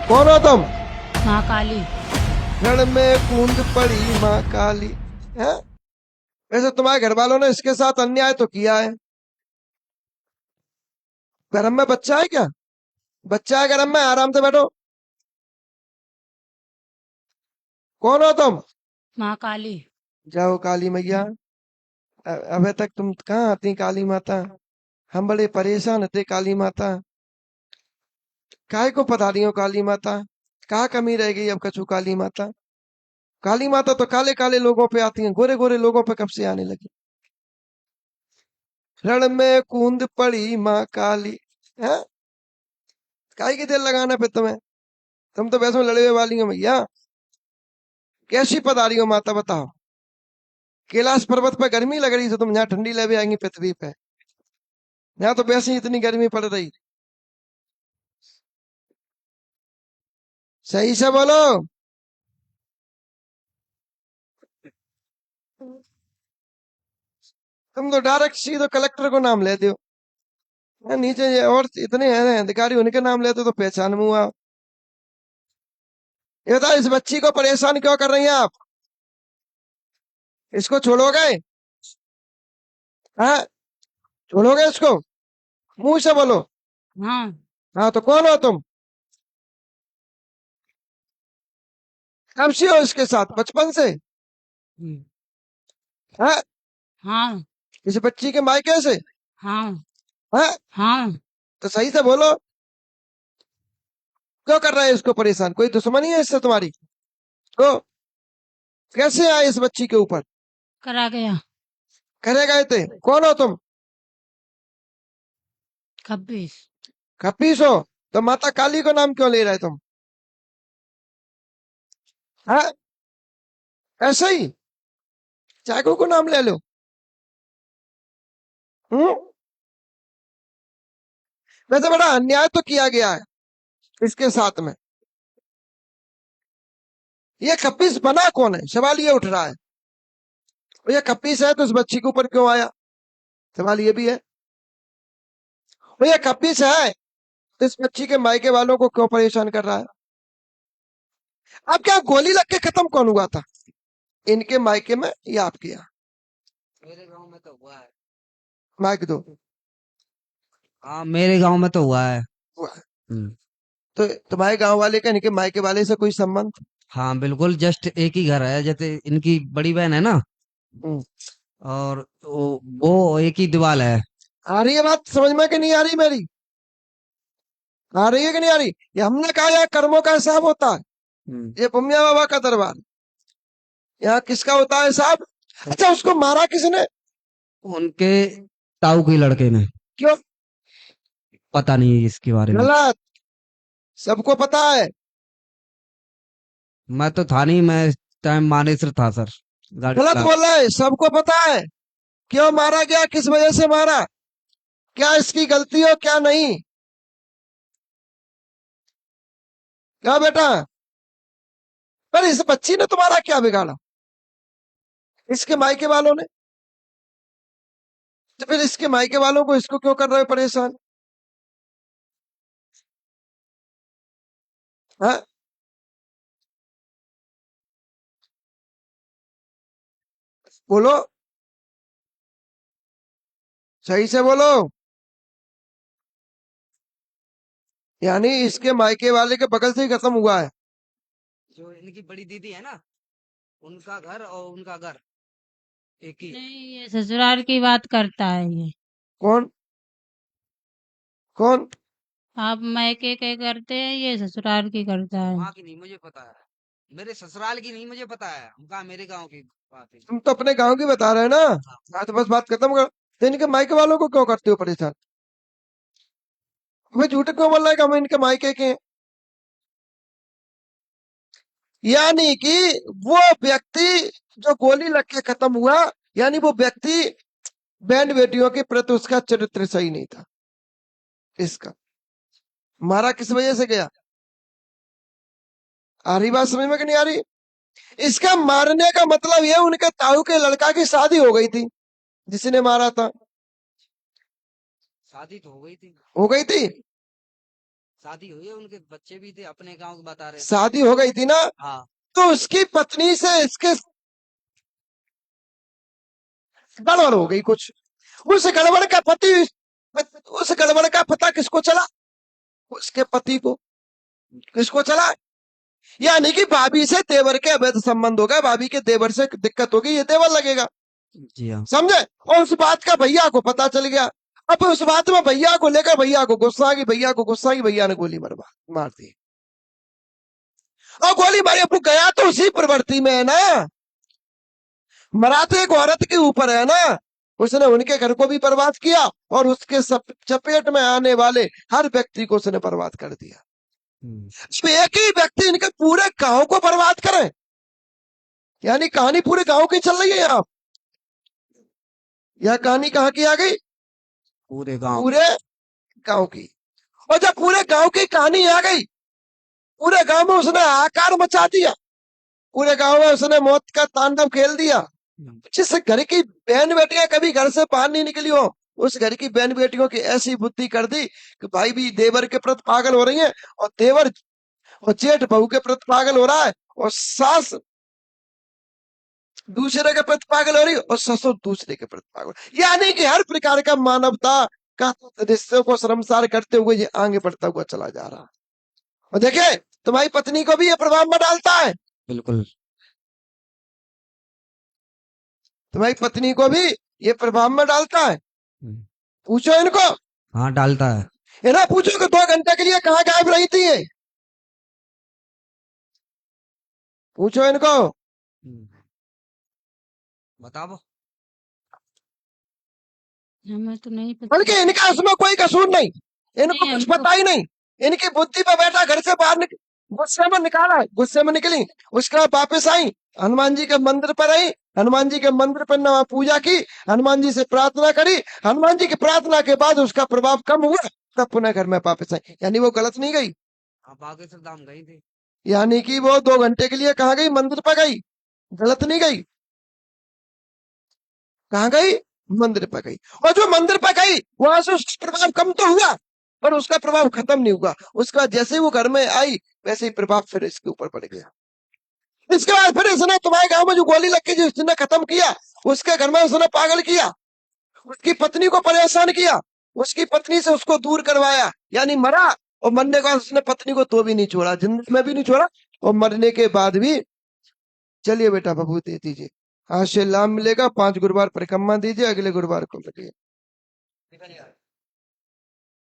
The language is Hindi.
कौन हो तुम? माँ काली। रण में कूद पड़ी माँ काली है। वैसे तुम्हारे घर वालों ने इसके साथ अन्याय तो किया है। घर में बच्चा है क्या? बच्चा है घर में, आराम से बैठो। कौन हो तुम? माँ काली। जाओ काली मैया। अबे तक तुम कहाँ आती काली माता? हम बड़े परेशान थे काली माता। काहे को पधारी हो काली माता? कहाँ कमी रह गई अब कछु काली माता? काली माता तो काले काले लोगों पे आती हैं, गोरे गोरे लोगों पे कब से आने लगी? रण में कूद पड़ी माँ काली है। काहे की देर लगाना पे तुम्हें? तुम तो वैसे में लड़े हुए वाली हो भैया। कैसी पधारी हो माता बताओ? कैलाश पर्वत पे गर्मी लग रही, तो तुम यहाँ ठंडी लेवे आएंगी पृथ्वी पे? यहाँ तो वैसे ही इतनी गर्मी पड़ रही। सही से बोलो। तुम तो डायरेक्ट सीधे कलेक्टर को नाम लेते हो। नीचे ये और इतने हैं अधिकारी, उनके नाम लेते हो तो पहचान में हुआ। ये बताओ, इस बच्ची को परेशान क्यों कर रही हैं आप? इसको छोड़ोगे? हाँ, छोड़ोगे इसको? मुंह से बोलो। हाँ। हाँ, तो कौन हो तुम? कब से हो इसके साथ, बचपन से? हम्म, हाँ। हाँ। इस बच्ची के मायके से? हाँ। हाँ। हाँ। तो सही से बोलो, क्यों कर रहा है इसको परेशान? कोई दुश्मनी है इससे तुम्हारी? तो कैसे आए इस बच्ची के ऊपर? करा गया। करे गए थे? कौन हो तुम? 26। खप्पीस हो? तो माता काली को नाम क्यों ले रहे तुम? हाँ, ऐसे ही चाकू को नाम ले लो। हम्म। वैसे बड़ा अन्याय तो किया गया है इसके साथ में। ये खप्पीस बना कौन है, सवाल ये उठ रहा है। और ये खप्पीस है तो इस बच्ची के ऊपर क्यों आया? सवाल ये भी है। और ये खप्पीस है तो इस बच्ची के मायके वालों को क्यों परेशान कर रहा है? अब क्या गोली लग के खत्म कौन हुआ था, इनके मायके में या आपके यहाँ? मेरे गांव में तो हुआ है। माइक दो। हाँ, मेरे गांव में तो हुआ है। हुआ है। हम्म। तो तुम्हारे गांव वाले का इनके मायके वाले से कोई संबंध? हाँ, बिल्कुल, जस्ट एक ही घर है, जैसे इनकी बड़ी बहन है ना, हम्म। और वो एक ही दीवार है। आ रही है बात समझ में कि नहीं आ रही मेरी? आ रही है कि नहीं आ रही? ये हमने कहा यार कर्मों का हिसाब होता है। हम्म। ये पुम्या बाबा का दरबार। यहाँ किसका होता है साहब? अच्छा, उसको मारा किसने? उनके ताऊ के लड़के ने। क्यों? पता नहीं है इसके बारे में। गलत। सबको पता है। मैं तो था नहीं, मैं इस टाइम मानेसर था सर, गाड़ी गलत चला। बोल रहा है, सबको पता है। क्यों मारा गया, किस वजह से मारा, क्या इसकी गलती हो क्या नहीं? क्या बेटा? पर इस बच्ची ने तुम्हारा क्या बिगाड़ा? इसके मायके वालों ने? तो फिर इसके मायके वालों को इसको क्यों कर रहे हो परेशान? हाँ? बोलो, सही से बोलो। यानी इसके मायके वाले के बगल से ही खत्म हुआ है? जो इनकी बड़ी दीदी है ना, उनका घर और उनका घर एक ही है। नहीं, ये ससुराल की बात करता है ये। कौन? कौन? आप मायके के करते हैं, ये ससुराल की करता है। वहां की नहीं मुझे पता है, मेरे ससुराल की नहीं मुझे पता है, हम कहा मेरे गांव की बात है। तुम तो अपने गांव की बता रहे हो ना। हाँ, तो बस बात खत्म कर। तो इनके मायके वालों को क्यों करते हो परेशान? मैं झूठ क्यों बोल रहा है कि हम इनके मायके के हैं? यानी कि वो व्यक्ति जो गोली लग के खत्म हुआ, यानी वो व्यक्ति बहन बेटियों के प्रति उसका चरित्र सही नहीं था। इसका मारा किस वजह से गया? आ रही बात समझ में कि नहीं आ रही? इसका मारने का मतलब ये, उनके ताऊ के लड़का की शादी हो गई थी जिसने मारा था। शादी तो हो गई थी। हो गई थी? शादी हुई है, उनके बच्चे भी थे, अपने गांव बता रहे हैं। शादी हो गई थी ना, हाँ तो उसकी पत्नी से इसके गड़बड़ हो गई कुछ। उस गड़बड़ का पति, उस गड़बड़ का पता किसको चला? उसके पति को। किसको चला? यानी कि भाभी से देवर के अवैध संबंध हो गए, भाभी के देवर से दिक्कत होगी, ये देवर लगेगा, जी हाँ। समझे? और उस बात का भैया को पता चल गया। अब उस बात में भैया को लेकर भैया को गुस्सा आ गई, भैया को गुस्सा आ गई, भैया ने गोली मार दी। और गोली मारी, अब वो गया तो उसी प्रवृत्ति में है ना, मरा तो एक औरत के ऊपर है ना। उसने उनके घर को भी बर्बाद किया और उसके चपेट में आने वाले हर व्यक्ति को उसने बर्बाद कर दिया। तो एक ही व्यक्ति इनके पूरे गांव को बर्बाद करे, यानी कहानी पूरे गांव की चल रही है यहाँ। यह कहानी कहाँ की आ गई? पूरे गांव। पूरे गांव की। और जब पूरे गांव की कहानी आ गई, पूरे गांव में उसने आकार मचा दिया, पूरे गांव में उसने मौत का तांडव खेल दिया। जिस घर की बहन बेटियां कभी घर से बाहर नहीं निकली हो, उस घर की बहन बेटियों की ऐसी बुद्धि कर दी कि भाई भी देवर के प्रति पागल हो रही है, और देवर और जेठ बहू के प्रति पागल हो रहा है, और सास दूसरे के प्रति पागल हो रही है, और ससुर दूसरे के प्रति पागल। यानी कि हर प्रकार का मानवता का रिश्ते को शर्मसार करते हुए ये आगे बढ़ता हुआ चला जा रहा है। और देखिए, तुम्हारी पत्नी को भी ये प्रभाव में डालता है, बिल्कुल। तुम्हारी पत्नी को भी ये प्रभाव में डालता है। पूछो इनको। हाँ डालता है। है ना, पूछो कि 2 घंटे के लिए कहाँ गायब रही थी ये? पूछो इनको। बताओ। हमें तो नहीं पता। बल्कि इनका उसमें कोई कसूर नहीं, इनको नहीं, कुछ हमको पता ही नहीं। इनकी बुद्धि पे बैठा, घर से बाहर गुस्से में निकाला, गुस्से में निकली, उसके बाद वापस आई, हनुमान जी के मंदिर पर आई, हनुमान जी के मंदिर पर न पूजा की, हनुमान जी से प्रार्थना करी, हनुमान जी की प्रार्थना के बाद उसका प्रभाव कम हुआ, तब पुनः घर में वापस आई। यानी वो गलत नहीं गई, हाँ बागेश्वर धाम गई थी। यानी कि वो 2 घंटे के लिए कहाँ गई? मंदिर पर गई, गलत नहीं गई। कहाँ गई? मंदिर पर गई। और जो मंदिर पर गई वहां से उसका प्रभाव कम तो हुआ, पर उसका प्रभाव खत्म नहीं हुआ। उसका जैसे ही वो घर में आई, वैसे ही प्रभाव फिर इसके ऊपर पड़ गया। इसके बाद फिर इसने तुम्हारे गांव में जो गोली लग गई, जिसने खत्म किया, उसके घर में उसने पागल किया, उसकी पत्नी को परेशान किया, उसकी पत्नी से उसको दूर करवाया, यानी मरा। और मरने के बाद उसने पत्नी को तो भी नहीं छोड़ा, जिंदगी में भी नहीं छोड़ा, और मरने के बाद भी। चलिए बेटा बबू दे दीजिए, आज से लाभ मिलेगा। 5 गुरुवार परिक्रमा दीजिए, अगले गुरुवार को मिलिए।